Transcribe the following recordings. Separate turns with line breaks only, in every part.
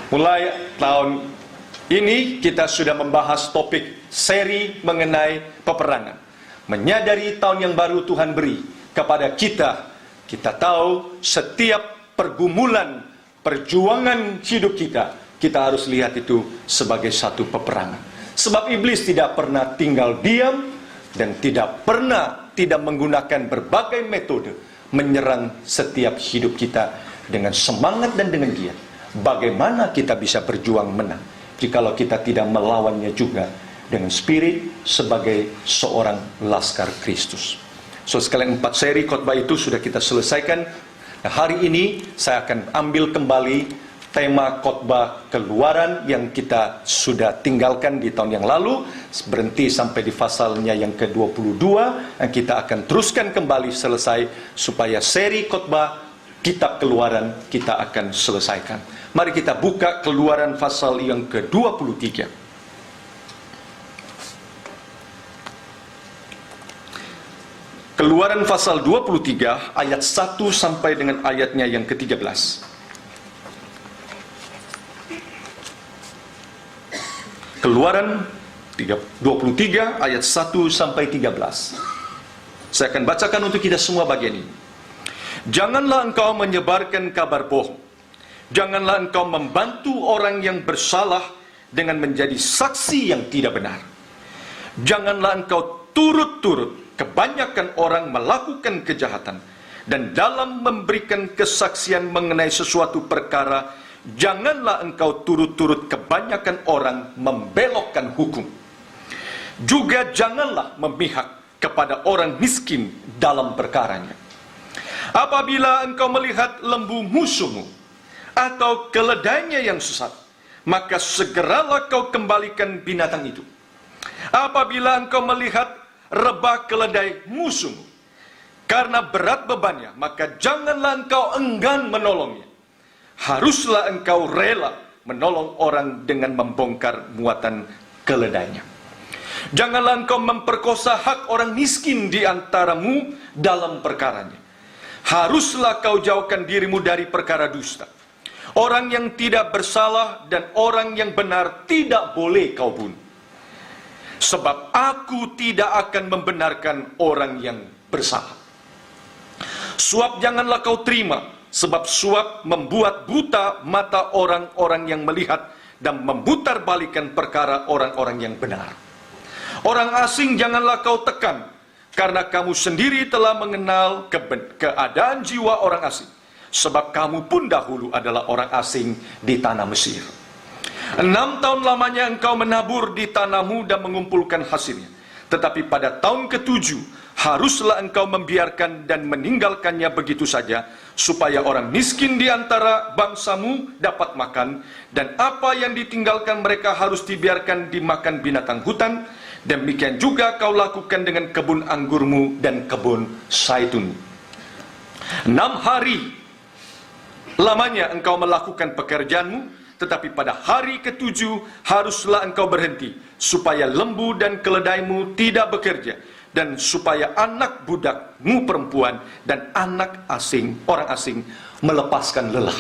Mulai tahun ini kita sudah membahas topik seri mengenai peperangan. Menyadari tahun yang baru Tuhan beri kepada kita. Kita tahu setiap pergumulan, perjuangan hidup kita harus lihat itu sebagai satu peperangan. Sebab iblis tidak pernah tinggal diam dan tidak menggunakan berbagai metode menyerang setiap hidup kita dengan semangat dan dengan giat. Bagaimana kita bisa berjuang menang jikalau kita tidak melawannya juga dengan spirit sebagai seorang laskar Kristus. So sekalian 4 seri khotbah itu sudah kita selesaikan. Nah, hari ini saya akan ambil kembali tema khotbah Keluaran yang kita sudah tinggalkan di tahun yang lalu, berhenti sampai di pasalnya yang ke-22, dan kita akan teruskan kembali selesai supaya seri khotbah Kitab Keluaran kita akan selesaikan. Mari kita buka Keluaran pasal yang ke-23. Keluaran pasal 23 ayat 1 sampai dengan ayatnya yang ke-13. Keluaran 23 ayat 1 sampai 13. Saya akan bacakan untuk kita semua bagian ini. Janganlah engkau menyebarkan kabar bohong. Janganlah engkau membantu orang yang bersalah dengan menjadi saksi yang tidak benar. Janganlah engkau turut-turut kebanyakan orang melakukan kejahatan, dan dalam memberikan kesaksian mengenai sesuatu perkara, janganlah engkau turut-turut kebanyakan orang membelokkan hukum. Juga janganlah memihak kepada orang miskin dalam perkaranya. Apabila engkau melihat lembu musuhmu atau keledainya yang sesat, maka segeralah kau kembalikan binatang itu. Apabila engkau melihat rebah keledai musuhmu karena berat bebannya, maka janganlah engkau enggan menolongnya. Haruslah engkau rela menolong orang dengan membongkar muatan keledainya. Janganlah engkau memperkosa hak orang miskin di antaramu dalam perkaranya. Haruslah kau jauhkan dirimu dari perkara dusta. Orang yang tidak bersalah dan orang yang benar tidak boleh kau bunuh. Sebab aku tidak akan membenarkan orang yang bersalah. Suap janganlah kau terima, sebab suap membuat buta mata orang-orang yang melihat dan memutarbalikkan perkara orang-orang yang benar. Orang asing janganlah kau tekan, karena kamu sendiri telah mengenal keadaan jiwa orang asing. Sebab kamu pun dahulu adalah orang asing di tanah Mesir. 6 tahun lamanya engkau menabur di tanahmu dan mengumpulkan hasilnya. Tetapi pada tahun ke-7 haruslah engkau membiarkan dan meninggalkannya begitu saja, supaya orang miskin di antara bangsamu dapat makan, dan apa yang ditinggalkan mereka harus dibiarkan dimakan binatang hutan. Demikian juga kau lakukan dengan kebun anggurmu dan kebun zaitun. 6 hari lamanya engkau melakukan pekerjaanmu, tetapi pada hari ke-7 haruslah engkau berhenti, supaya lembu dan keledaimu tidak bekerja, dan supaya anak budakmu perempuan dan anak asing, orang asing, melepaskan lelah.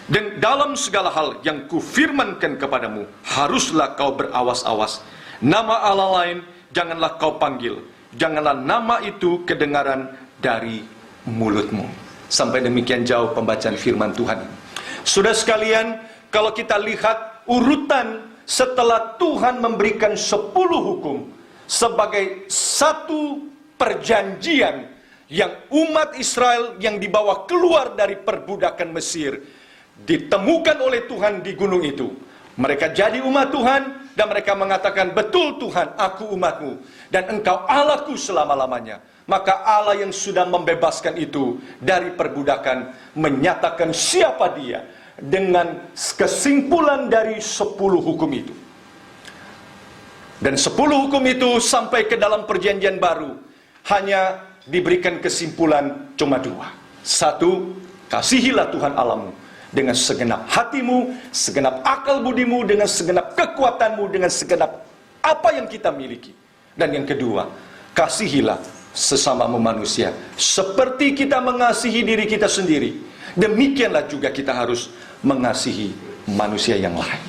Dan dalam segala hal yang kufirmankan kepadamu, haruslah kau berawas-awas. Nama Allah lain janganlah kau panggil, janganlah nama itu kedengaran dari mulutmu. Sampai demikian jauh pembacaan firman Tuhan. Saudara sekalian, kalau kita lihat urutan setelah Tuhan memberikan 10 hukum sebagai satu perjanjian yang umat Israel yang dibawa keluar dari perbudakan Mesir ditemukan oleh Tuhan di gunung itu. Mereka jadi umat Tuhan dan mereka mengatakan, betul Tuhan, aku umatmu dan engkau Allahku selama-lamanya. Maka Allah yang sudah membebaskan itu dari perbudakan menyatakan siapa dia dengan kesimpulan dari 10 hukum itu. Dan 10 hukum itu sampai ke dalam perjanjian baru hanya diberikan kesimpulan cuma 2. 1, kasihilah Tuhan Allahmu dengan segenap hatimu, segenap akal budimu, dengan segenap kekuatanmu, dengan segenap apa yang kita miliki. Dan yang kedua, kasihilah sesamamu manusia seperti kita mengasihi diri kita sendiri. Demikianlah juga kita harus mengasihi manusia yang lain.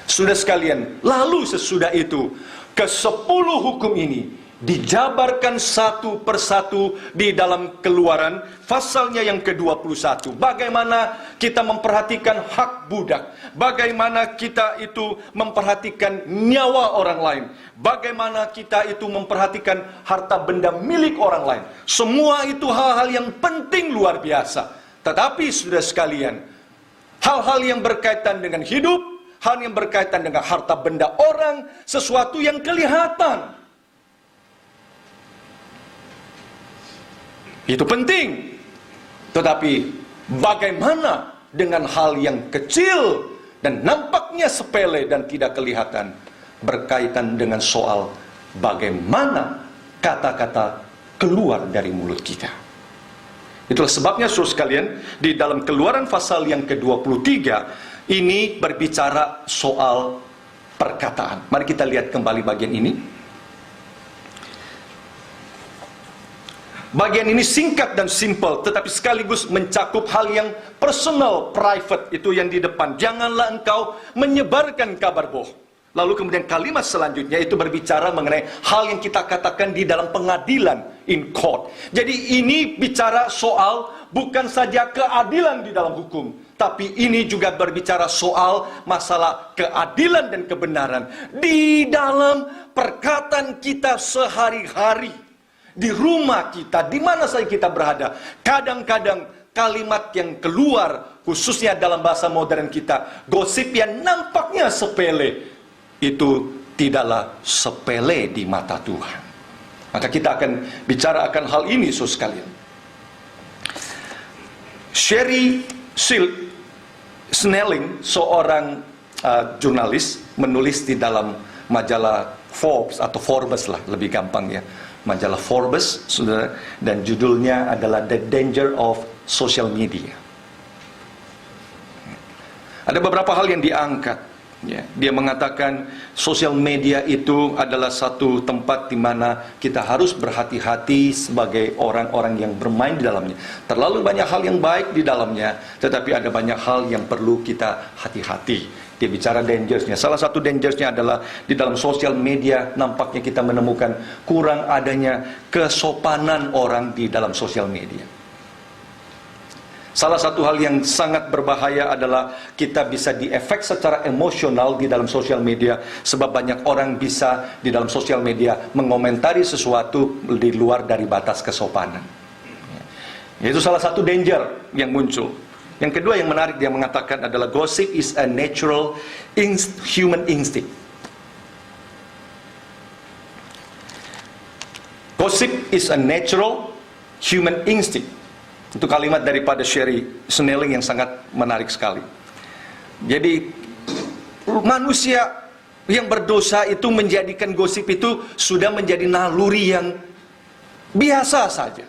Saudara sekalian, lalu sesudah itu ke-10 hukum ini dijabarkan satu persatu di dalam Keluaran pasalnya yang ke-21. Bagaimana kita memperhatikan hak budak, bagaimana kita itu memperhatikan nyawa orang lain, bagaimana kita itu memperhatikan harta benda milik orang lain. Semua itu hal-hal yang penting luar biasa. Tetapi saudara sekalian, hal-hal yang berkaitan dengan hidup, hal yang berkaitan dengan harta benda orang, sesuatu yang kelihatan, itu penting. Tetapi bagaimana dengan hal yang kecil dan nampaknya sepele dan tidak kelihatan, berkaitan dengan soal bagaimana kata-kata keluar dari mulut kita. Itulah sebabnya saudara sekalian, di dalam Keluaran pasal yang ke-23 ini berbicara soal perkataan. Mari kita lihat kembali bagian ini. Bagian ini singkat dan simple, tetapi sekaligus mencakup hal yang personal, private, itu yang di depan. Janganlah engkau menyebarkan kabar bohong. Lalu kemudian kalimat selanjutnya itu berbicara mengenai hal yang kita katakan di dalam pengadilan, in court. Jadi ini bicara soal bukan saja keadilan di dalam hukum, tapi ini juga berbicara soal masalah keadilan dan kebenaran di dalam perkataan kita sehari-hari. Di rumah kita, di mana saja kita berada. Kadang-kadang kalimat yang keluar, khususnya dalam bahasa modern kita, gosip yang nampaknya sepele, itu tidaklah sepele di mata Tuhan. Maka kita akan bicara akan hal ini, saudara sekalian. Sherry Snelling, seorang jurnalis, menulis di dalam majalah Forbes, atau Forbes lah, lebih gampang ya. Majalah Forbes, saudara, dan judulnya adalah The Danger of Social Media. Ada beberapa hal yang diangkat. Ya, dia mengatakan sosial media itu adalah satu tempat di mana kita harus berhati-hati sebagai orang-orang yang bermain di dalamnya. Terlalu banyak hal yang baik di dalamnya, tetapi ada banyak hal yang perlu kita hati-hati. Dia bicara dangersnya. Salah satu dangersnya adalah di dalam sosial media nampaknya kita menemukan kurang adanya kesopanan orang di dalam sosial media. Salah satu hal yang sangat berbahaya adalah kita bisa diefek secara emosional di dalam sosial media, sebab banyak orang bisa di dalam sosial media mengomentari sesuatu di luar dari batas kesopanan. Itu salah satu danger yang muncul. Yang kedua yang menarik, dia mengatakan adalah gossip is a natural human instinct. Gossip is a natural human instinct. Itu kalimat daripada Sherry Snelling yang sangat menarik sekali. Jadi manusia yang berdosa itu menjadikan gosip itu sudah menjadi naluri yang biasa saja.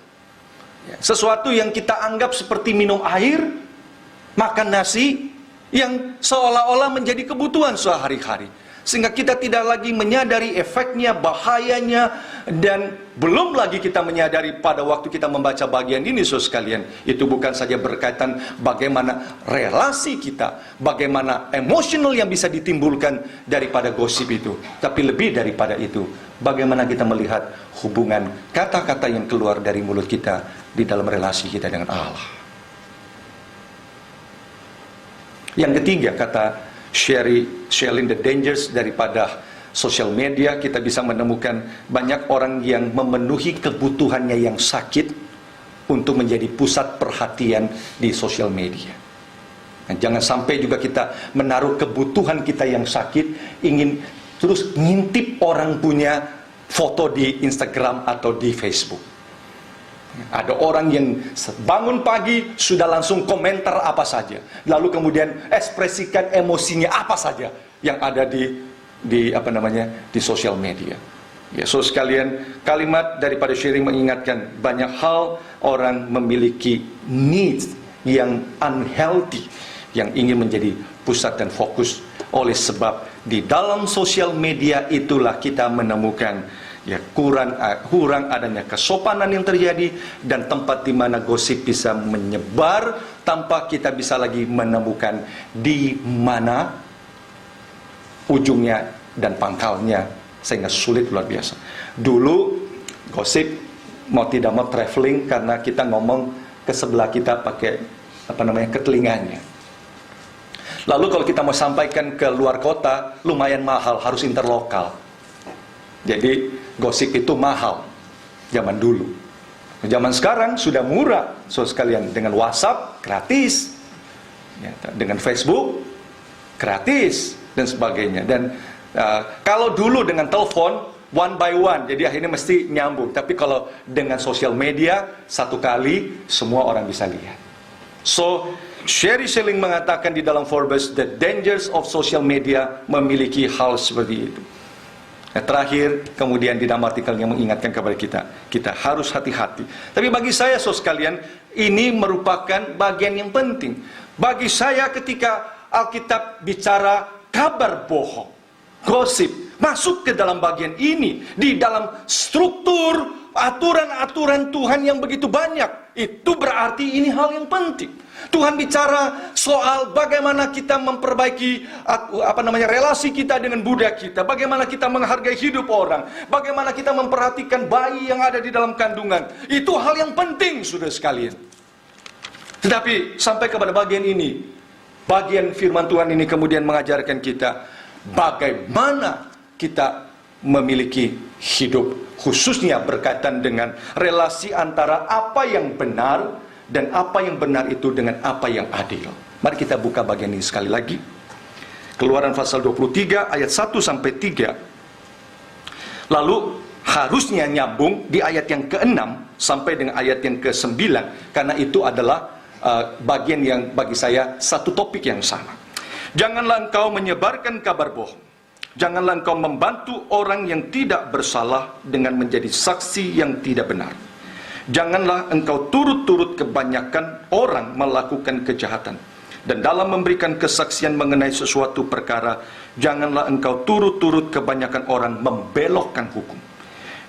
Sesuatu yang kita anggap seperti minum air, makan nasi, yang seolah-olah menjadi kebutuhan sehari-hari. Sehingga kita tidak lagi menyadari efeknya, bahayanya, dan belum lagi kita menyadari pada waktu kita membaca bagian ini, saudara sekalian, itu bukan saja berkaitan bagaimana relasi kita, bagaimana emosional yang bisa ditimbulkan daripada gosip itu, tapi lebih daripada itu, bagaimana kita melihat hubungan kata-kata yang keluar dari mulut kita di dalam relasi kita dengan Allah. Yang ketiga, kata Sherry, the dangers daripada sosial media, kita bisa menemukan banyak orang yang memenuhi kebutuhannya yang sakit untuk menjadi pusat perhatian di sosial media. Nah, jangan sampai juga kita menaruh kebutuhan kita yang sakit, ingin terus ngintip orang punya foto di Instagram atau di Facebook. Ada orang yang bangun pagi sudah langsung komentar apa saja, lalu kemudian ekspresikan emosinya apa saja yang ada di sosial media. Ya, so sekalian, kalimat daripada sharing mengingatkan banyak hal orang memiliki needs yang unhealthy, yang ingin menjadi pusat dan fokus. Oleh sebab di dalam sosial media itulah kita menemukan kurang adanya kesopanan yang terjadi, dan tempat di mana gosip bisa menyebar tanpa kita bisa lagi menemukan di mana ujungnya dan pangkalnya, sehingga sulit luar biasa. Dulu gosip mau tidak mau traveling karena kita ngomong ke sebelah kita pakai ke telinganya. Lalu kalau kita mau sampaikan ke luar kota lumayan mahal, harus interlokal. Jadi gosip itu mahal zaman dulu. Zaman sekarang sudah murah, saudara sekalian, dengan WhatsApp gratis, ya, dengan Facebook gratis dan sebagainya. Dan kalau dulu dengan telepon one by one, jadi akhirnya mesti nyambung. Tapi kalau dengan sosial media satu kali semua orang bisa lihat. So Sherry Shelling mengatakan di dalam Forbes, the dangers of social media memiliki hal seperti itu. Nah, terakhir, kemudian di dalam artikelnya mengingatkan kepada kita harus hati-hati. Tapi bagi saya, saudara sekalian, ini merupakan bagian yang penting. Bagi saya ketika Alkitab bicara kabar bohong, gosip, masuk ke dalam bagian ini, di dalam struktur aturan-aturan Tuhan yang begitu banyak, itu berarti ini hal yang penting. Tuhan bicara soal bagaimana kita memperbaiki relasi kita dengan Buddha kita, bagaimana kita menghargai hidup orang, bagaimana kita memperhatikan bayi yang ada di dalam kandungan. Itu hal yang penting, saudara sekalian. Tetapi sampai kepada bagian ini, bagian firman Tuhan ini kemudian mengajarkan kita bagaimana kita memiliki hidup, khususnya berkaitan dengan relasi antara apa yang benar dan apa yang benar itu dengan apa yang adil. Mari kita buka bagian ini sekali lagi. Keluaran pasal 23 ayat 1 sampai 3. Lalu harusnya nyambung di ayat yang ke-6 sampai dengan ayat yang ke-9, karena itu adalah bagian yang bagi saya satu topik yang sama. Janganlah engkau menyebarkan kabar bohong. Janganlah engkau membantu orang yang tidak bersalah dengan menjadi saksi yang tidak benar. Janganlah engkau turut-turut kebanyakan orang melakukan kejahatan. Dan dalam memberikan kesaksian mengenai sesuatu perkara, janganlah engkau turut-turut kebanyakan orang membelokkan hukum.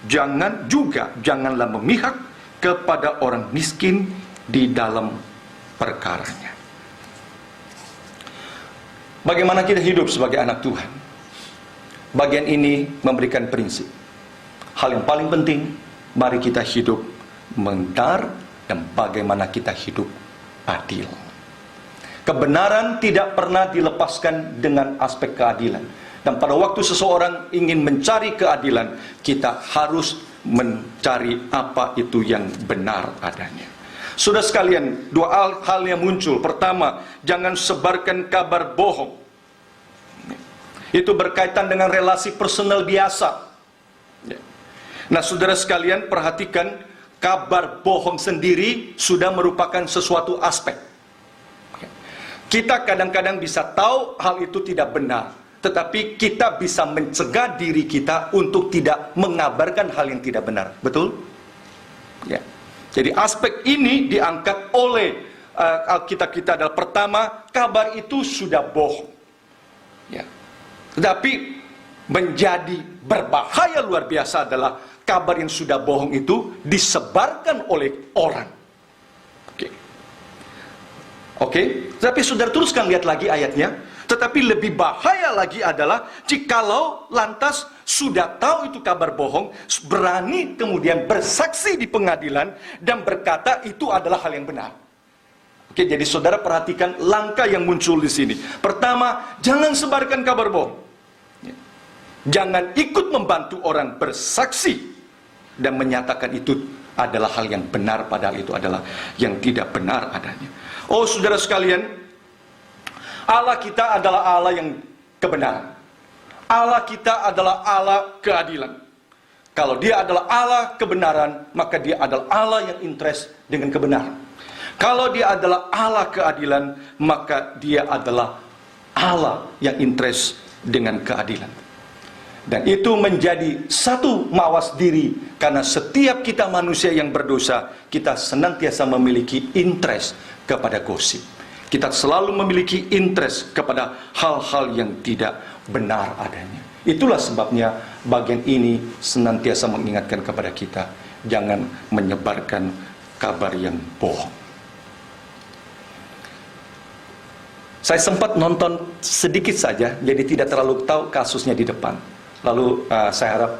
Janganlah memihak kepada orang miskin di dalam perkaranya. Bagaimana kita hidup sebagai anak Tuhan? Bagian ini memberikan prinsip. Hal yang paling penting, mari kita hidup benar dan bagaimana kita hidup adil. Kebenaran tidak pernah dilepaskan dengan aspek keadilan. Dan pada waktu seseorang ingin mencari keadilan, kita harus mencari apa itu yang benar adanya. Saudara sekalian, dua hal yang muncul. Pertama, jangan sebarkan kabar bohong. Itu berkaitan dengan relasi personal biasa. Nah, saudara sekalian, perhatikan, kabar bohong sendiri sudah merupakan sesuatu aspek. Kita kadang-kadang bisa tahu hal itu tidak benar, tetapi kita bisa mencegah diri kita untuk tidak mengabarkan hal yang tidak benar. Betul? Ya. Jadi aspek ini diangkat oleh Alkitab kita adalah pertama, kabar itu sudah bohong. Ya. Tetapi menjadi berbahaya luar biasa adalah kabar yang sudah bohong itu disebarkan oleh orang. Oke. Tapi saudara teruskan lihat lagi ayatnya. Tetapi lebih bahaya lagi adalah jikalau lantas sudah tahu itu kabar bohong, berani kemudian bersaksi di pengadilan dan berkata itu adalah hal yang benar. Oke, jadi saudara perhatikan langkah yang muncul di sini. Pertama, jangan sebarkan kabar bohong. Jangan ikut membantu orang bersaksi dan menyatakan itu adalah hal yang benar, padahal itu adalah yang tidak benar adanya. Oh, saudara sekalian, Allah kita adalah Allah yang kebenaran. Allah kita adalah Allah keadilan. Kalau dia adalah Allah kebenaran, maka dia adalah Allah yang interest dengan kebenaran. Kalau dia adalah Allah keadilan, maka dia adalah Allah yang interest dengan keadilan. Dan itu menjadi satu mawas diri, karena setiap kita manusia yang berdosa, kita senantiasa memiliki interest kepada gosip. Kita selalu memiliki interest kepada hal-hal yang tidak benar adanya. Itulah sebabnya bagian ini senantiasa mengingatkan kepada kita, jangan menyebarkan kabar yang bohong. Saya sempat nonton sedikit saja, jadi tidak terlalu tahu kasusnya di depan. Lalu saya harap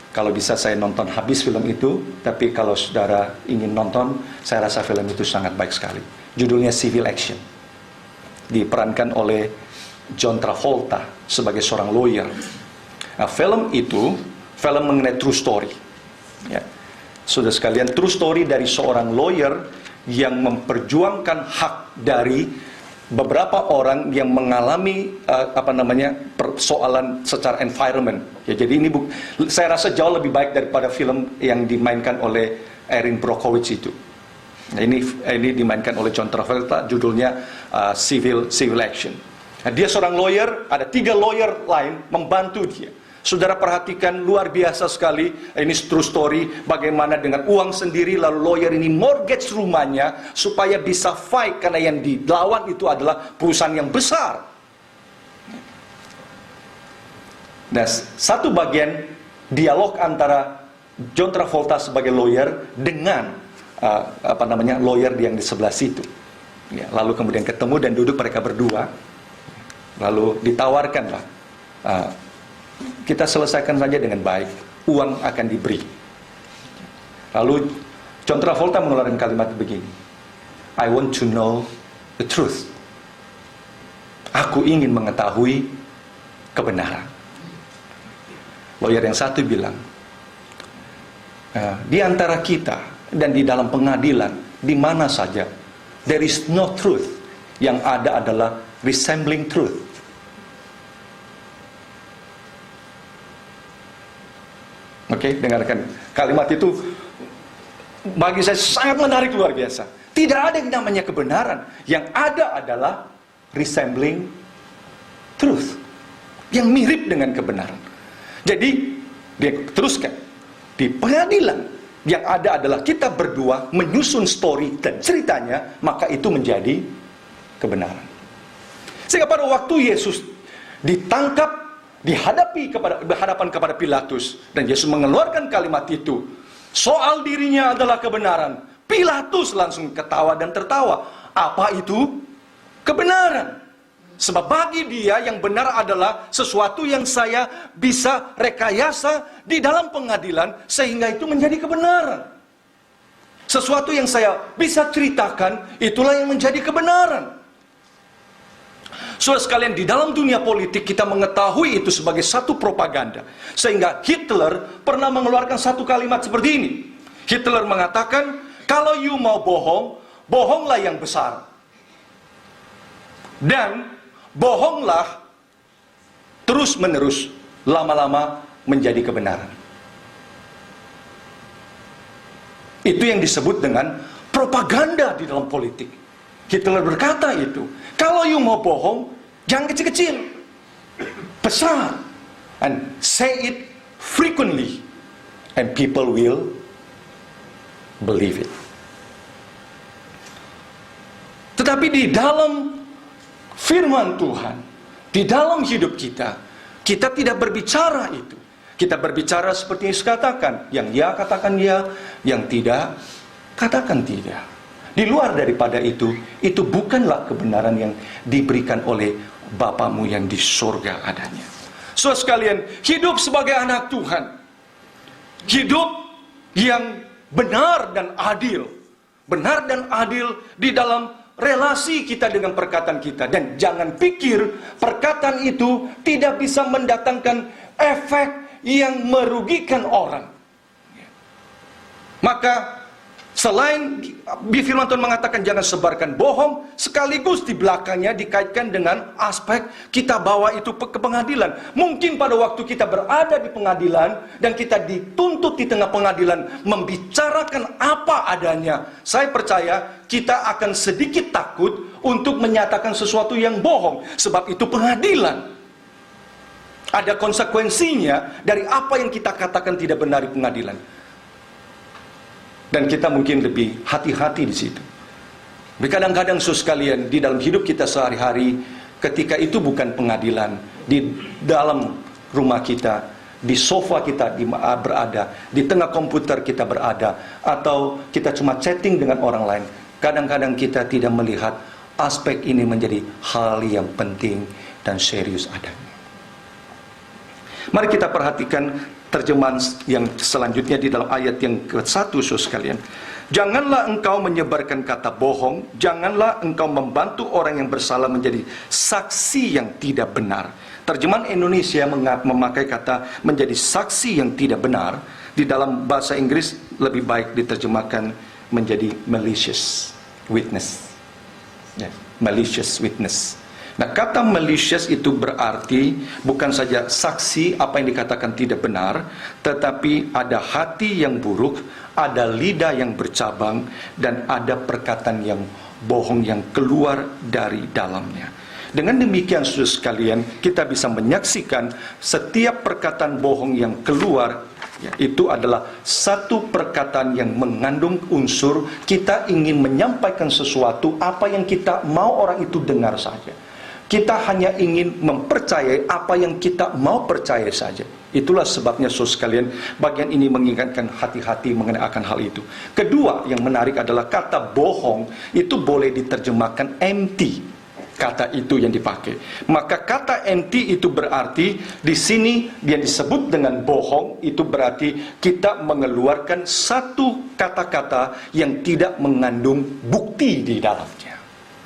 kalau bisa saya nonton habis film itu, tapi kalau saudara ingin nonton, saya rasa film itu sangat baik sekali. Judulnya Civil Action. Diperankan oleh John Travolta sebagai seorang lawyer. Nah, film itu, film mengenai true story. Ya. Saudara sekalian, true story dari seorang lawyer yang memperjuangkan hak dari beberapa orang yang mengalami persoalan secara environment. Ya, jadi ini saya rasa jauh lebih baik daripada film yang dimainkan oleh Erin Brockovich itu. Nah, ini dimainkan oleh John Travolta, judulnya Civil Action. Nah, dia seorang lawyer, ada 3 lawyer lain membantu dia. Saudara perhatikan, luar biasa sekali. Ini true story, bagaimana dengan uang sendiri, lalu lawyer ini mortgage rumahnya supaya bisa fight, karena yang dilawan itu adalah perusahaan yang besar. Nah, satu bagian dialog antara John Travolta sebagai lawyer dengan lawyer yang di sebelah situ. Ya, lalu kemudian ketemu dan duduk mereka berdua, lalu ditawarkanlah, kita selesaikan saja dengan baik, uang akan diberi. Lalu John Travolta mengeluarkan kalimat begini, I want to know the truth. Aku ingin mengetahui kebenaran. Lawyer yang satu bilang, di antara kita dan di dalam pengadilan, di mana saja, there is no truth. Yang ada adalah resembling truth. Oke, dengarkan. Kalimat itu bagi saya sangat menarik, luar biasa. Tidak ada yang namanya kebenaran. Yang ada adalah resembling truth. Yang mirip dengan kebenaran. Jadi, dia teruskan. Di pengadilan, yang ada adalah kita berdua menyusun story dan ceritanya, maka itu menjadi kebenaran. Sehingga pada waktu Yesus ditangkap, berhadapan kepada Pilatus, dan Yesus mengeluarkan kalimat itu, soal dirinya adalah kebenaran. Pilatus langsung ketawa dan tertawa. Apa itu kebenaran? Sebab bagi dia yang benar adalah sesuatu yang saya bisa rekayasa di dalam pengadilan sehingga itu menjadi kebenaran. Sesuatu yang saya bisa ceritakan, itulah yang menjadi kebenaran. Saudara sekalian, di dalam dunia politik kita mengetahui itu sebagai satu propaganda. Sehingga Hitler pernah mengeluarkan satu kalimat seperti ini. Hitler mengatakan, kalau you mau bohong, bohonglah yang besar. Dan bohonglah terus menerus, lama-lama menjadi kebenaran. Itu yang disebut dengan propaganda di dalam politik. Hitler berkata itu, kalau you mau bohong, jangan kecil-kecil, besar, and say it frequently, and people will believe it. Tetapi di dalam firman Tuhan, di dalam hidup kita, kita tidak berbicara itu. Kita berbicara seperti yang Yesus katakan, yang ya katakan ya, yang tidak katakan tidak. Di luar daripada itu bukanlah kebenaran yang diberikan oleh Bapamu yang di surga adanya. Saudara sekalian, hidup sebagai anak Tuhan, hidup yang benar dan adil di dalam relasi kita dengan perkataan kita. Dan jangan pikir perkataan itu tidak bisa mendatangkan efek yang merugikan orang. Maka selain firman Tuhan mengatakan jangan sebarkan bohong, sekaligus di belakangnya dikaitkan dengan aspek kita bawa itu ke pengadilan. Mungkin pada waktu kita berada di pengadilan dan kita dituntut di tengah pengadilan membicarakan apa adanya, saya percaya kita akan sedikit takut untuk menyatakan sesuatu yang bohong. Sebab itu pengadilan. Ada konsekuensinya dari apa yang kita katakan tidak benar di pengadilan. Dan kita mungkin lebih hati-hati di situ. Tapi kadang-kadang saudara sekalian, di dalam hidup kita sehari-hari, ketika itu bukan pengadilan, di dalam rumah kita, di sofa kita berada, di tengah komputer kita berada, atau kita cuma chatting dengan orang lain, kadang-kadang kita tidak melihat aspek ini menjadi hal yang penting dan serius adanya. Mari kita perhatikan terjemahan yang selanjutnya di dalam ayat yang ke-1, saudara sekalian. Janganlah engkau menyebarkan kata bohong, janganlah engkau membantu orang yang bersalah menjadi saksi yang tidak benar. Terjemahan Indonesia memakai kata menjadi saksi yang tidak benar. Di dalam bahasa Inggris lebih baik diterjemahkan menjadi malicious witness. Malicious witness. Nah, kata malicious itu berarti bukan saja saksi apa yang dikatakan tidak benar, tetapi ada hati yang buruk, ada lidah yang bercabang, dan ada perkataan yang bohong yang keluar dari dalamnya. Dengan demikian, saudara sekalian, kita bisa menyaksikan setiap perkataan bohong yang keluar, itu adalah satu perkataan yang mengandung unsur kita ingin menyampaikan sesuatu apa yang kita mau orang itu dengar saja. Kita hanya ingin mempercayai apa yang kita mau percaya saja. Itulah sebabnya, saudara sekalian, bagian ini mengingatkan hati-hati mengenai akan hal itu. Kedua yang menarik adalah kata bohong itu boleh diterjemahkan empty. Kata itu yang dipakai. Maka kata empty itu berarti di sini yang disebut dengan bohong itu berarti kita mengeluarkan satu kata-kata yang tidak mengandung bukti di dalamnya.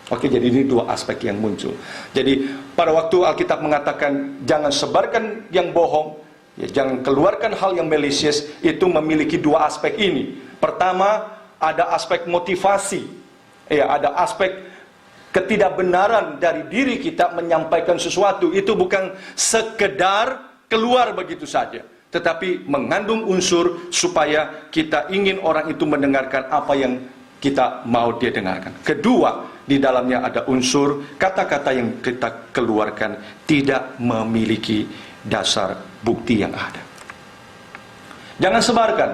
Oke, jadi ini dua aspek yang muncul. Jadi pada waktu Alkitab mengatakan jangan sebarkan yang bohong, jangan keluarkan hal yang malicious, itu memiliki dua aspek ini. Pertama, ada aspek motivasi. Ada aspek ketidakbenaran dari diri kita menyampaikan sesuatu. Itu bukan sekedar keluar begitu saja, tetapi mengandung unsur supaya kita ingin orang itu mendengarkan apa yang kita mau dia dengarkan. Kedua, di dalamnya ada unsur kata-kata yang kita keluarkan tidak memiliki dasar bukti yang ada. Jangan sebarkan.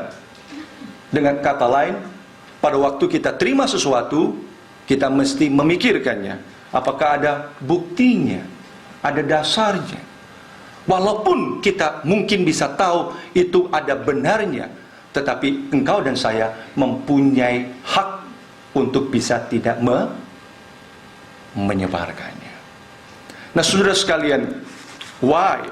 Dengan kata lain, pada waktu kita terima sesuatu, kita mesti memikirkannya. Apakah ada buktinya? Ada dasarnya? Walaupun kita mungkin bisa tahu itu ada benarnya, tetapi engkau dan saya mempunyai hak untuk bisa tidak menyebarkannya. Nah, saudara sekalian, why?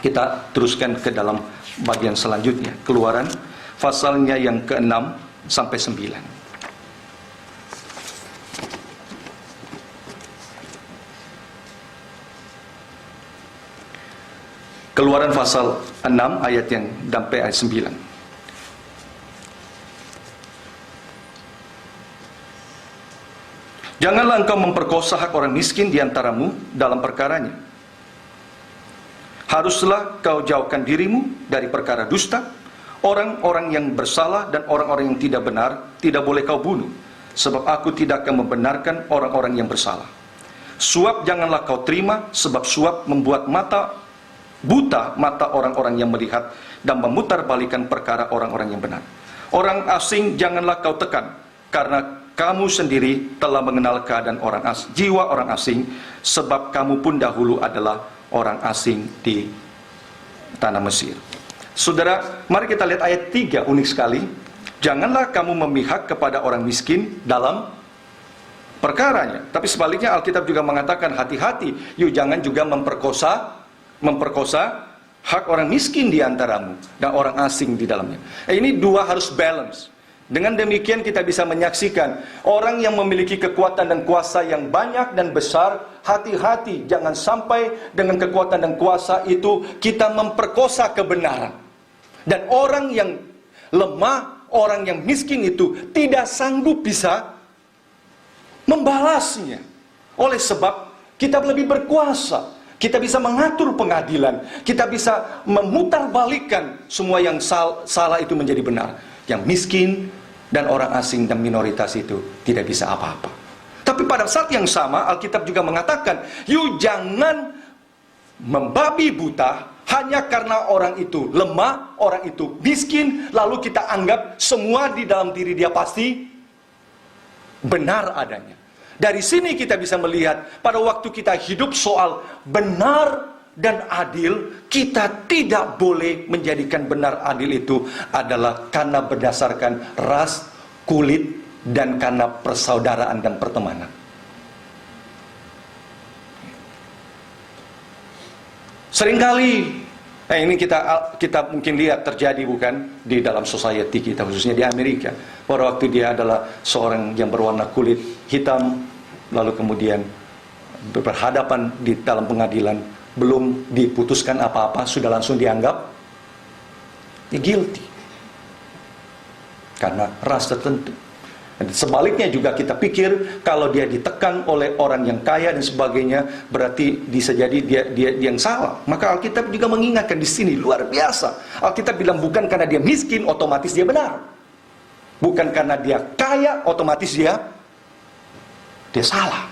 Kita teruskan ke dalam bagian selanjutnya. Keluaran pasalnya yang ke-6 sampai 9. Keluaran pasal 6 ayat yang sampai ayat 9. Janganlah engkau memperkosa hak orang miskin di antaramu dalam perkaranya. Haruslah kau jauhkan dirimu dari perkara dusta. Orang-orang yang bersalah dan orang-orang yang tidak benar tidak boleh kau bunuh, sebab aku tidak akan membenarkan orang-orang yang bersalah. Suap janganlah kau terima, sebab suap membuat buta mata orang-orang yang melihat dan memutarbalikan perkara orang-orang yang benar. Orang asing janganlah kau tekan, karena kamu sendiri telah mengenal keadaan jiwa orang asing, sebab kamu pun dahulu adalah orang asing di tanah Mesir. Saudara, mari kita lihat ayat 3, unik sekali. Janganlah kamu memihak kepada orang miskin dalam perkaranya. Tapi sebaliknya Alkitab juga mengatakan hati-hati, jangan juga memperkosa hak orang miskin di antaramu dan orang asing di dalamnya. Ini dua harus balance. Dengan demikian kita bisa menyaksikan orang yang memiliki kekuatan dan kuasa yang banyak dan besar, hati-hati jangan sampai dengan kekuatan dan kuasa itu kita memperkosa kebenaran. Dan orang yang lemah, orang yang miskin itu tidak sanggup bisa membalasnya. Oleh sebab kita lebih berkuasa, kita bisa mengatur pengadilan, kita bisa memutarbalikkan semua yang salah itu menjadi benar. Yang miskin dan orang asing dan minoritas itu tidak bisa apa-apa. Tapi pada saat yang sama Alkitab juga mengatakan, jangan membabi buta hanya karena orang itu lemah, orang itu miskin, lalu kita anggap semua di dalam diri dia pasti benar adanya. Dari sini kita bisa melihat pada waktu kita hidup soal benar dan adil, kita tidak boleh menjadikan benar adil itu adalah karena berdasarkan ras, kulit, dan karena persaudaraan dan pertemanan. Seringkali ini kita mungkin lihat terjadi, bukan, di dalam society kita, khususnya di Amerika. Pada waktu dia adalah seorang yang berwarna kulit hitam, lalu kemudian berhadapan di dalam pengadilan, belum diputuskan apa-apa, sudah langsung dianggap guilty karena ras tertentu. Dan sebaliknya juga kita pikir kalau dia ditekan oleh orang yang kaya dan sebagainya, berarti bisa jadi dia yang salah. Maka Alkitab juga mengingatkan di sini, luar biasa. Alkitab bilang bukan karena dia miskin otomatis dia benar, bukan karena dia kaya otomatis dia salah.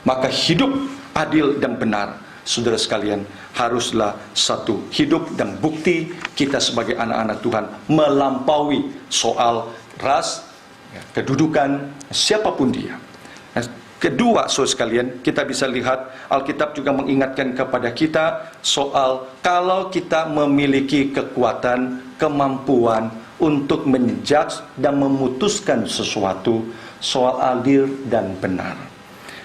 Maka hidup adil dan benar, saudara sekalian, haruslah satu hidup dan bukti kita sebagai anak-anak Tuhan melampaui soal ras, kedudukan, siapapun dia. Kedua, saudara sekalian, kita bisa lihat Alkitab juga mengingatkan kepada kita soal kalau kita memiliki kekuatan, kemampuan untuk menjudge dan memutuskan sesuatu soal adil dan benar.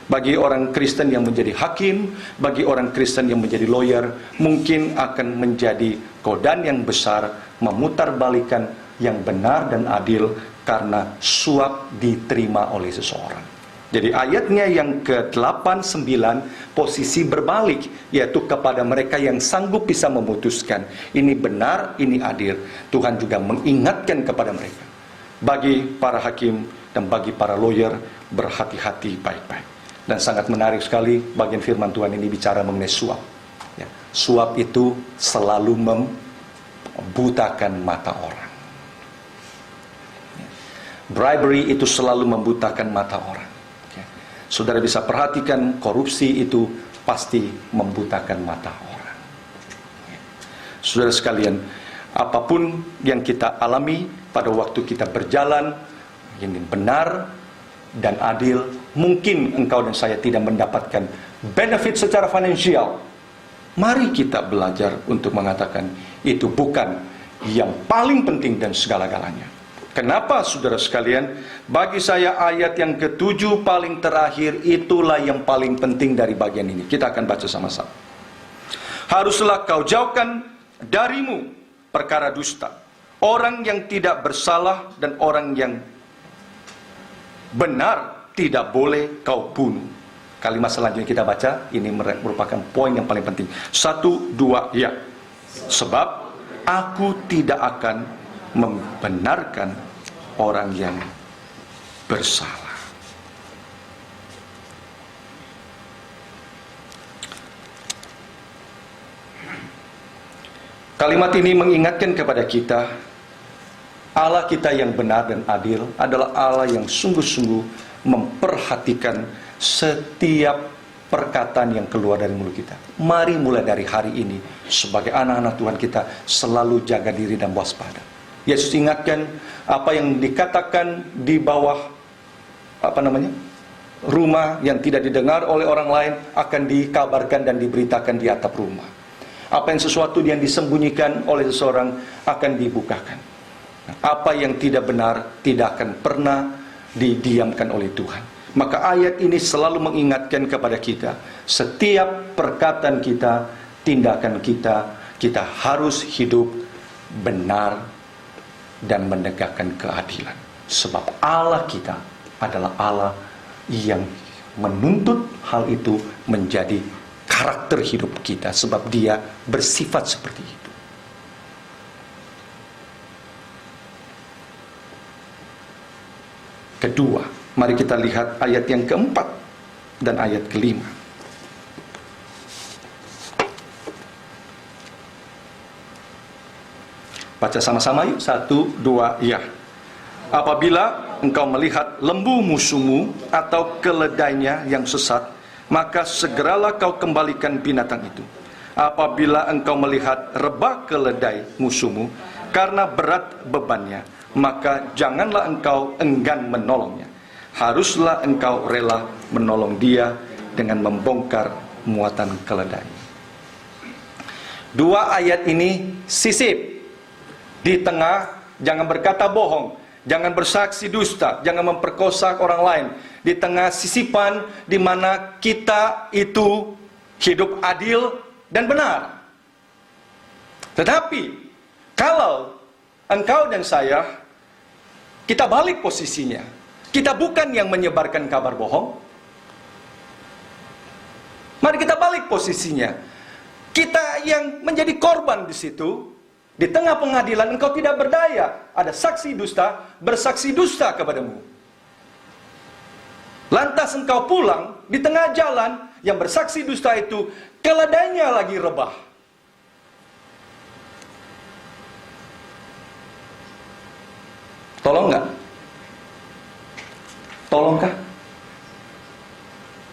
Bagi orang Kristen yang menjadi hakim, bagi orang Kristen yang menjadi lawyer, mungkin akan menjadi godaan yang besar memutarbalikkan yang benar dan adil karena suap diterima oleh seseorang. Jadi ayatnya yang ke-8-9 posisi berbalik, yaitu kepada mereka yang sanggup bisa memutuskan ini benar, ini adil. Tuhan juga mengingatkan kepada mereka. Bagi para hakim dan bagi para lawyer, berhati-hati baik-baik. Dan sangat menarik sekali bagian firman Tuhan ini bicara mengenai suap. Ya, suap itu selalu membutakan mata orang. Bribery itu selalu membutakan mata orang. Ya. Saudara bisa perhatikan, korupsi itu pasti membutakan mata orang. Ya. Saudara sekalian, apapun yang kita alami pada waktu kita berjalan, ini benar dan adil, mungkin engkau dan saya tidak mendapatkan benefit secara finansial. Mari kita belajar untuk mengatakan itu bukan yang paling penting dan segala-galanya. Kenapa, saudara sekalian? Bagi saya ayat yang ke-7 paling terakhir itulah yang paling penting dari bagian ini. Kita akan baca sama-sama. Haruslah kau jauhkan darimu perkara dusta, orang yang tidak bersalah dan orang yang benar tidak boleh kau bunuh. Kalimat selanjutnya kita baca, ini merupakan poin yang paling penting. 1, 2, ya. Sebab aku tidak akan membenarkan orang yang bersalah. Kalimat ini mengingatkan kepada kita, Allah kita yang benar dan adil adalah Allah yang sungguh-sungguh memperhatikan setiap perkataan yang keluar dari mulut kita. Mari mulai dari hari ini sebagai anak-anak Tuhan kita selalu jaga diri dan waspada. Yesus ingatkan apa yang dikatakan di bawah rumah yang tidak didengar oleh orang lain akan dikabarkan dan diberitakan di atap rumah. Apa yang sesuatu yang disembunyikan oleh seseorang akan dibukakan. Apa yang tidak benar tidak akan pernah didiamkan oleh Tuhan. Maka ayat ini selalu mengingatkan kepada kita, setiap perkataan kita, tindakan kita, kita harus hidup benar dan menegakkan keadilan. Sebab Allah kita adalah Allah yang menuntut hal itu menjadi karakter hidup kita, sebab Dia bersifat seperti itu. Kedua, mari kita lihat ayat yang keempat dan ayat kelima. Baca sama-sama yuk. 1, 2, ya. Apabila engkau melihat lembu musuhmu atau keledainya yang sesat, maka segeralah kau kembalikan binatang itu. Apabila engkau melihat rebah keledai musuhmu karena berat bebannya, maka janganlah engkau enggan menolongnya. Haruslah engkau rela menolong dia dengan membongkar muatan keledai. Dua ayat ini sisip. Di tengah, jangan berkata bohong. jangan bersaksi dusta, jangan memperkosa orang lain. Di tengah sisipan di mana kita itu hidup adil dan benar. Tetapi kalau engkau dan saya, kita balik posisinya. Kita bukan yang menyebarkan kabar bohong. Mari kita balik posisinya. Kita yang menjadi korban di situ. Di tengah pengadilan engkau tidak berdaya. Ada saksi dusta, bersaksi dusta kepadamu. Lantas engkau pulang, di tengah jalan, yang bersaksi dusta itu, keledainya lagi rebah. Tolong nggak? Tolongkah?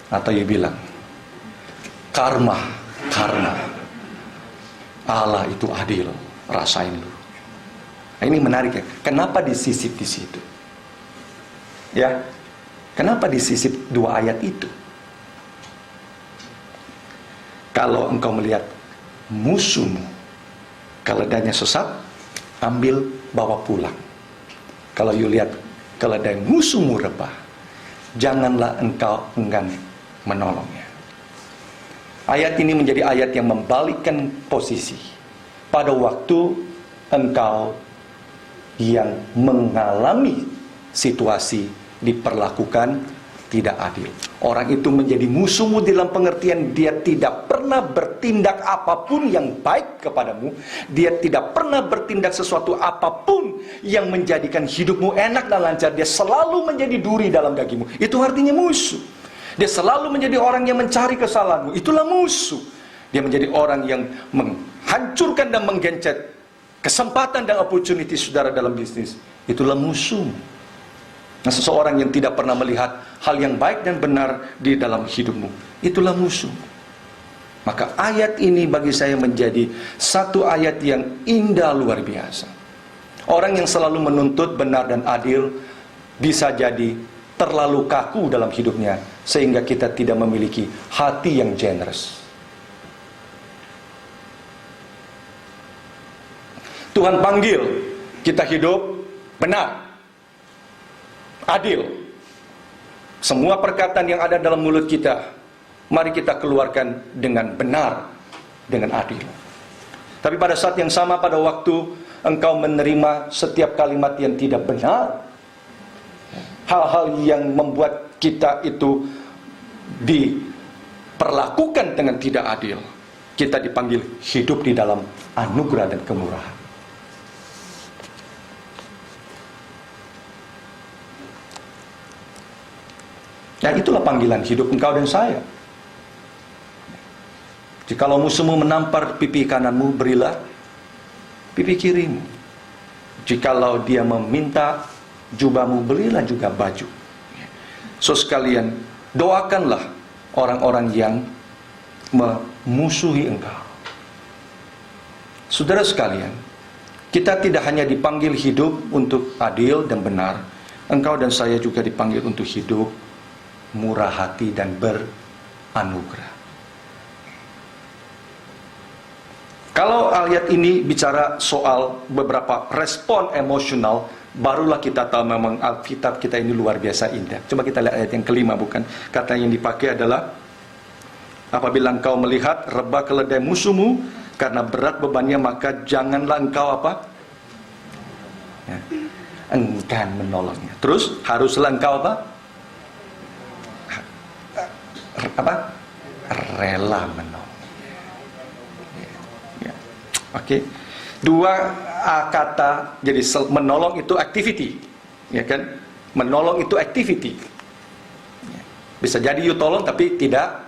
Atau ia bilang, karma. Allah itu adil, rasain lu. Nah, ini menarik ya. Kenapa disisip di situ? Ya, kenapa disisip dua ayat itu? Kalau engkau melihat musuhmu, keledainya sesat, ambil bawa pulang. Kalau you lihat keledai musuhmu rebah, janganlah engkau enggan menolongnya. Ayat ini menjadi ayat yang membalikkan posisi. Pada waktu engkau yang mengalami situasi diperlakukan tidak adil, orang itu menjadi musuhmu dalam pengertian dia tidak pernah bertindak apapun yang baik kepadamu. Dia tidak pernah bertindak sesuatu apapun yang menjadikan hidupmu enak dan lancar. Dia selalu menjadi duri dalam dagingmu. Itu artinya musuh. Dia selalu menjadi orang yang mencari kesalahanmu. Itulah musuh. Dia menjadi orang yang menghancurkan dan menggencet kesempatan dan opportunity saudara dalam bisnis. Itulah musuh. Nah, seseorang yang tidak pernah melihat hal yang baik dan benar di dalam hidupmu, itulah musuh. Maka ayat ini bagi saya menjadi satu ayat yang indah luar biasa. Orang yang selalu menuntut benar dan adil bisa jadi terlalu kaku dalam hidupnya, sehingga kita tidak memiliki hati yang generous. Tuhan panggil kita hidup benar, adil. Semua perkataan yang ada dalam mulut kita, mari kita keluarkan dengan benar, dengan adil. Tapi pada saat yang sama, pada waktu engkau menerima setiap kalimat yang tidak benar, hal-hal yang membuat kita itu diperlakukan dengan tidak adil, kita dipanggil hidup di dalam anugerah dan kemurahan. Nah, itulah panggilan hidup engkau dan saya. Jikalau musuhmu menampar pipi kananmu, berilah pipi kirimu. Jikalau dia meminta jubahmu, berilah juga baju. So sekalian, doakanlah orang-orang yang memusuhi engkau. Saudara sekalian, kita tidak hanya dipanggil hidup untuk adil dan benar. Engkau dan saya juga dipanggil untuk hidup murah hati dan beranugerah. Kalau ayat ini bicara soal beberapa respon emosional, barulah kita tahu memang Alkitab kita ini luar biasa indah. Coba kita lihat ayat yang kelima, bukan? Kata yang dipakai adalah, apabila engkau melihat rebah keledai musuhmu karena berat bebannya, maka janganlah engkau apa? Ya, enggan menolongnya. Terus haruslah engkau apa? Rela menolong. Ya. Oke. Dua kata, jadi menolong itu activity, ya kan? Menolong itu activity. Bisa jadi you tolong tapi tidak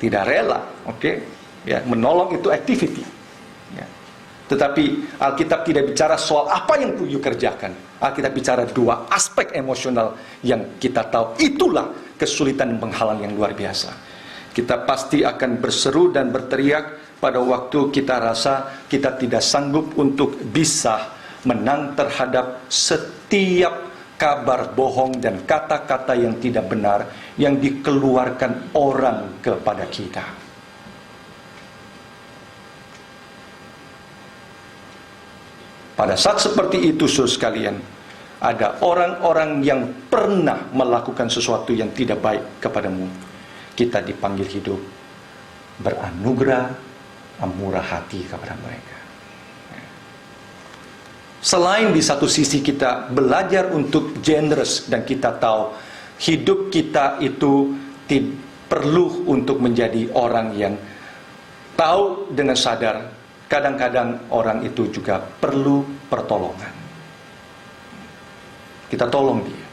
rela, oke? Ya, menolong itu activity. Ya. Tetapi Alkitab tidak bicara soal apa yang you kerjakan. Alkitab bicara dua aspek emosional yang kita tahu itulah kesulitan dan penghalang yang luar biasa. Kita pasti akan berseru dan berteriak pada waktu kita rasa kita tidak sanggup untuk bisa menang terhadap setiap kabar bohong dan kata-kata yang tidak benar yang dikeluarkan orang kepada kita. Pada saat seperti itu, saudara sekalian, ada orang-orang yang pernah melakukan sesuatu yang tidak baik kepadamu, kita dipanggil hidup beranugerah, murah hati kepada mereka. Selain di satu sisi kita belajar untuk generous, dan kita tahu hidup kita itu perlu untuk menjadi orang yang tahu dengan sadar, kadang-kadang orang itu juga perlu pertolongan. Kita tolong dia.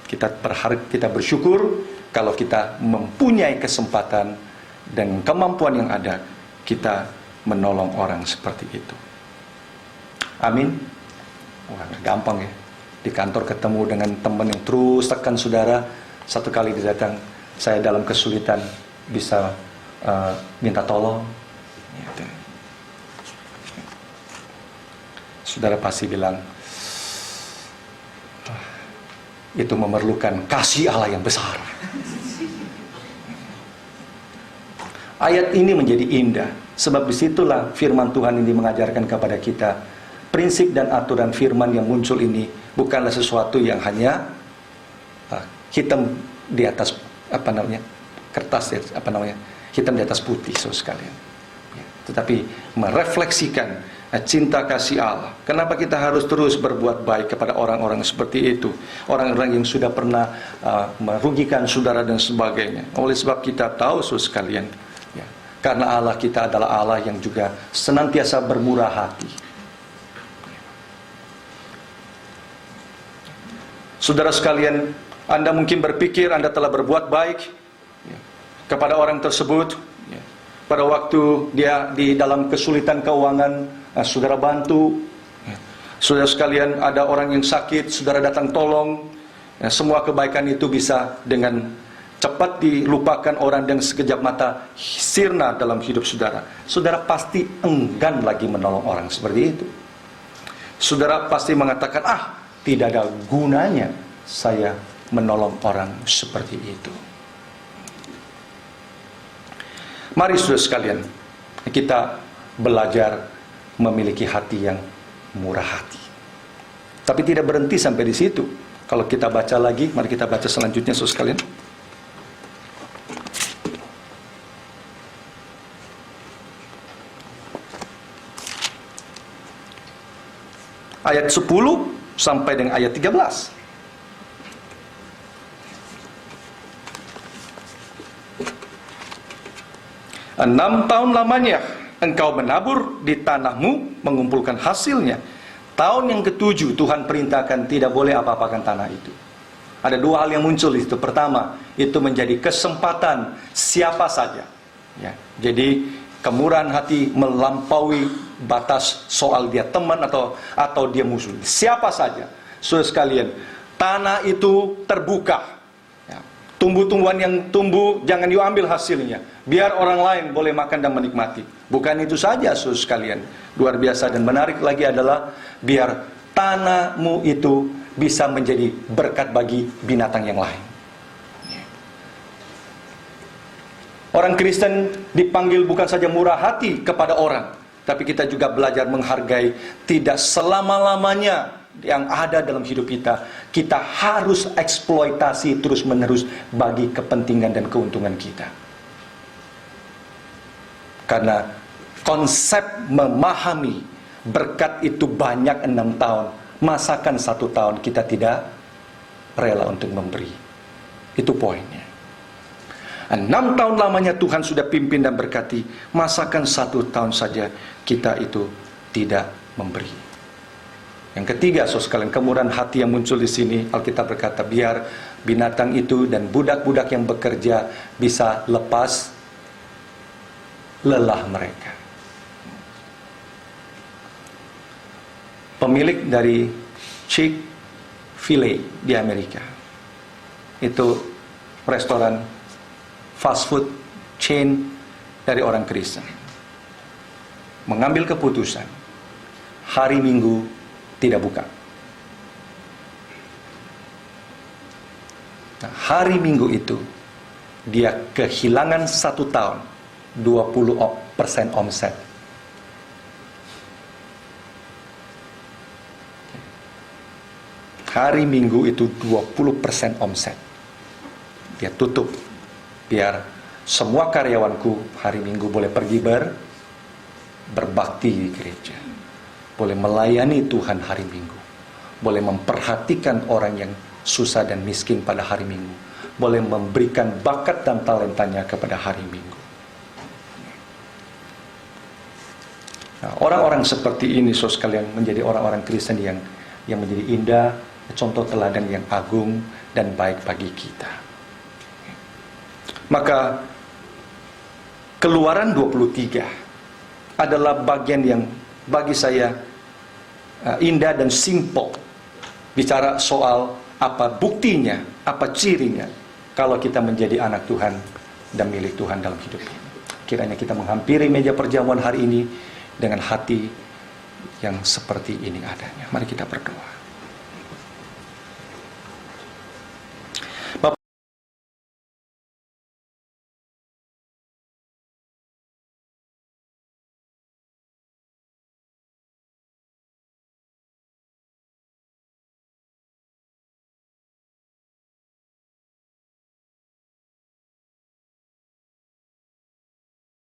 Kita bersyukur kalau kita mempunyai kesempatan dan kemampuan yang ada, kita menolong orang seperti itu. Amin. Wah, gampang ya. Di kantor ketemu dengan teman yang terus tekan saudara, satu kali dia datang, saya dalam kesulitan, bisa minta tolong. Gitu. Saudara pasti bilang, itu memerlukan kasih Allah yang besar. Ayat ini menjadi indah, sebab disitulah firman Tuhan ini mengajarkan kepada kita. Prinsip dan aturan firman yang muncul ini bukanlah sesuatu yang hanya hitam di atas kertas, hitam di atas putih, saudara sekalian. Tetapi merefleksikan cinta kasih Allah. Kenapa kita harus terus berbuat baik kepada orang-orang seperti itu, orang-orang yang sudah pernah merugikan saudara dan sebagainya. Oleh sebab kita tahu, saudara sekalian, ya, karena Allah kita adalah Allah yang juga senantiasa bermurah hati. Saudara sekalian, Anda mungkin berpikir Anda telah berbuat baik kepada orang tersebut. Pada waktu dia di dalam kesulitan keuangan, saudara bantu. Saudara sekalian, ada orang yang sakit, saudara datang tolong. Semua kebaikan itu bisa dengan cepat dilupakan orang, dan sekejap mata sirna dalam hidup saudara. Saudara pasti enggan lagi menolong orang seperti itu. Saudara pasti mengatakan, tidak ada gunanya saya menolong orang seperti itu. Mari saudara sekalian, kita belajar memiliki hati yang murah hati. Tapi tidak berhenti sampai di situ. Kalau kita baca lagi, mari kita baca selanjutnya saudara sekalian. Ayat 10 sampai dengan ayat 13. Enam tahun lamanya engkau menabur di tanahmu, mengumpulkan hasilnya. Tahun yang ketujuh Tuhan perintahkan tidak boleh apa-apakan tanah itu. Ada dua hal yang muncul di situ. Pertama, itu menjadi kesempatan siapa saja. Ya, jadi kemurahan hati melampaui batas soal dia teman atau dia musuh. Siapa saja, saudara sekalian, tanah itu terbuka. Ya, tumbuh-tumbuhan yang tumbuh jangan diambil hasilnya, biar orang lain boleh makan dan menikmati. Bukan itu saja, saudara sekalian, luar biasa dan menarik lagi adalah biar tanahmu itu bisa menjadi berkat bagi binatang yang lain. Orang Kristen dipanggil bukan saja murah hati kepada orang, tapi kita juga belajar menghargai. Tidak selama-lamanya yang ada dalam hidup kita, kita harus eksploitasi terus-menerus bagi kepentingan dan keuntungan kita. Karena konsep memahami berkat itu banyak 6 tahun, masakan 1 tahun kita tidak rela untuk memberi. Itu poinnya. 6 tahun lamanya Tuhan sudah pimpin dan berkati, masakan 1 tahun saja kita itu tidak memberi. Yang ketiga, saudara sekalian, kemurahan hati yang muncul di sini. Alkitab berkata, biar binatang itu dan budak-budak yang bekerja bisa lepas lelah mereka. Pemilik dari Chick-fil-A di Amerika, itu restoran fast food chain dari orang Kristen, mengambil keputusan hari Minggu tidak buka. Nah, hari Minggu itu dia kehilangan 1 tahun 20% omset. 20% hari Minggu itu 20% omset. Dia tutup, biar semua karyawanku hari Minggu boleh pergi berbakti di gereja, boleh melayani Tuhan hari Minggu, boleh memperhatikan orang yang susah dan miskin pada hari Minggu, boleh memberikan bakat dan talentanya kepada hari Minggu. Nah, orang-orang seperti ini, saudara sekalian, menjadi orang-orang Kristen yang menjadi indah, contoh teladan yang agung dan baik bagi kita. Maka Keluaran 23 adalah bagian yang bagi saya indah dan simpel, bicara soal apa buktinya, apa cirinya kalau kita menjadi anak Tuhan dan milik Tuhan dalam hidup ini. Kiranya kita menghampiri meja perjamuan hari ini dengan hati yang seperti ini adanya. Mari kita berdoa.